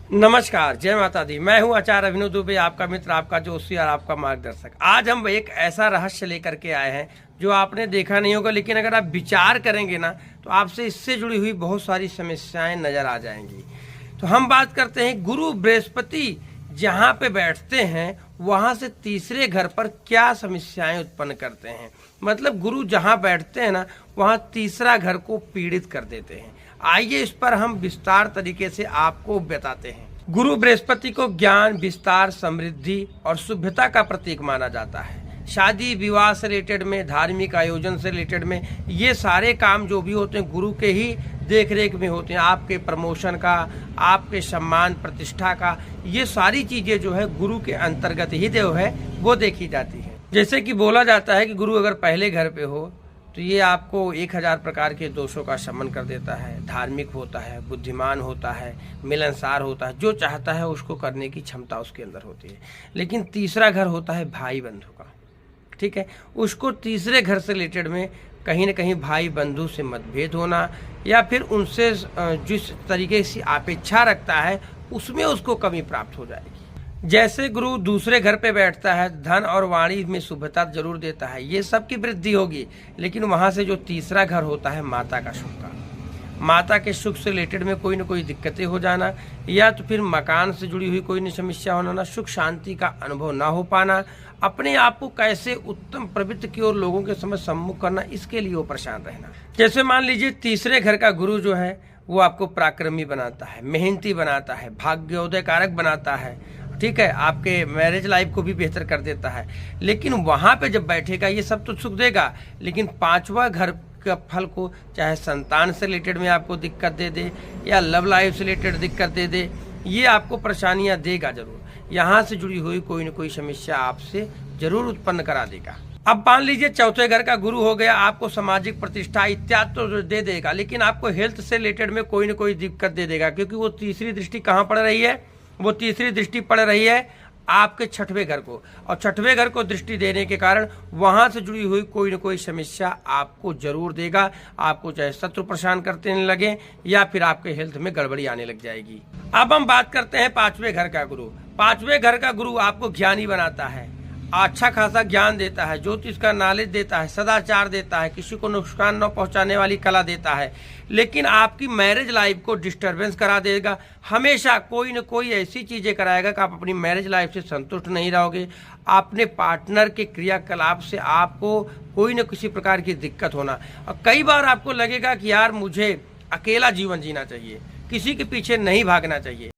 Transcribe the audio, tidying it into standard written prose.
नमस्कार, जय माता दी। मैं हूं आचार्य अभिनव दुबे, आपका मित्र, आपका जोशी और आपका मार्गदर्शक। आज हम एक ऐसा रहस्य लेकर के आए हैं जो आपने देखा नहीं होगा, लेकिन अगर आप विचार करेंगे ना तो आपसे इससे जुड़ी हुई बहुत सारी समस्याएं नजर आ जाएंगी। तो हम बात करते हैं गुरु बृहस्पति जहाँ पे बैठते हैं वहाँ से तीसरे घर पर क्या समस्याएं उत्पन्न करते हैं। मतलब गुरु जहाँ बैठते हैं ना वहाँ तीसरा घर को पीड़ित कर देते हैं। आइए इस पर हम विस्तार तरीके से आपको बताते हैं। गुरु बृहस्पति को ज्ञान, विस्तार, समृद्धि और शुभ्रता का प्रतीक माना जाता है। शादी विवाह से रिलेटेड में, धार्मिक आयोजन से रिलेटेड में, ये सारे काम जो भी होते हैं गुरु के ही देख रेख में होते हैं। आपके प्रमोशन का, आपके सम्मान प्रतिष्ठा का, ये सारी चीजें जो है गुरु के अंतर्गत ही जो है वो देखी जाती है। जैसे कि बोला जाता है कि गुरु अगर पहले घर पे हो तो ये आपको 1000 प्रकार के दोषों का शमन कर देता है। धार्मिक होता है, बुद्धिमान होता है, मिलनसार होता है, जो चाहता है उसको करने की क्षमता उसके अंदर होती है। लेकिन तीसरा घर होता है भाई बंधु का, ठीक है। उसको तीसरे घर से रिलेटेड में कहीं ना कहीं भाई बंधु से मतभेद होना या फिर उनसे जिस तरीके से अपेक्षा रखता है उसमें उसको कमी प्राप्त हो जाएगी। जैसे गुरु दूसरे घर पे बैठता है, धन और वाणी में शुभता जरूर देता है, ये सब की वृद्धि होगी। लेकिन वहां से जो तीसरा घर होता है माता का सुख का, माता के सुख से रिलेटेड में कोई ना कोई दिक्कतें हो जाना, या तो फिर मकान से जुड़ी हुई कोई न समस्या होना, ना सुख शांति का अनुभव ना हो पाना, अपने आप को कैसे उत्तम प्रवृत्ति की ओर लोगों के समझ सम्मुख करना, इसके लिए वो परेशान रहना। जैसे मान लीजिए तीसरे घर का गुरु जो है वो आपको पराक्रमी बनाता है, मेहनती बनाता है, भाग्योदय कारक बनाता है, ठीक है, आपके मैरिज लाइफ को भी बेहतर कर देता है। लेकिन वहां पे जब बैठेगा ये सब तो सुख देगा, लेकिन पांचवा घर का फल को चाहे संतान से रिलेटेड में आपको दिक्कत दे दे या लव लाइफ से रिलेटेड दिक्कत दे दे, ये आपको परेशानियां देगा जरूर। यहाँ से जुड़ी हुई कोई न कोई समस्या आपसे जरूर उत्पन्न करा देगा। अब मान लीजिए चौथे घर का गुरु हो गया, आपको सामाजिक प्रतिष्ठा इत्यादि तो दे देगा, लेकिन आपको हेल्थ से रिलेटेड में कोई न कोई दिक्कत दे देगा, क्योंकि वो तीसरी दृष्टि कहाँ पड़ रही है, वो तीसरी दृष्टि पड़ रही है आपके छठवें घर को, और छठवें घर को दृष्टि देने के कारण वहां से जुड़ी हुई कोई न कोई समस्या आपको जरूर देगा। आपको चाहे शत्रु परेशान करते लगे या फिर आपके हेल्थ में गड़बड़ी आने लग जाएगी। अब हम बात करते हैं पांचवें घर का गुरु। पांचवें घर का गुरु आपको ज्ञानी बनाता है, अच्छा खासा ज्ञान देता है, ज्योतिष का नॉलेज देता है, सदाचार देता है, किसी को नुकसान न पहुंचाने वाली कला देता है। लेकिन आपकी मैरिज लाइफ को डिस्टरबेंस करा देगा। हमेशा कोई न कोई ऐसी चीजें कराएगा कि आप अपनी मैरिज लाइफ से संतुष्ट नहीं रहोगे। अपने पार्टनर के क्रियाकलाप से आपको कोई न किसी प्रकार की दिक्कत होना, और कई बार आपको लगेगा कि यार मुझे अकेला जीवन जीना चाहिए, किसी के पीछे नहीं भागना चाहिए।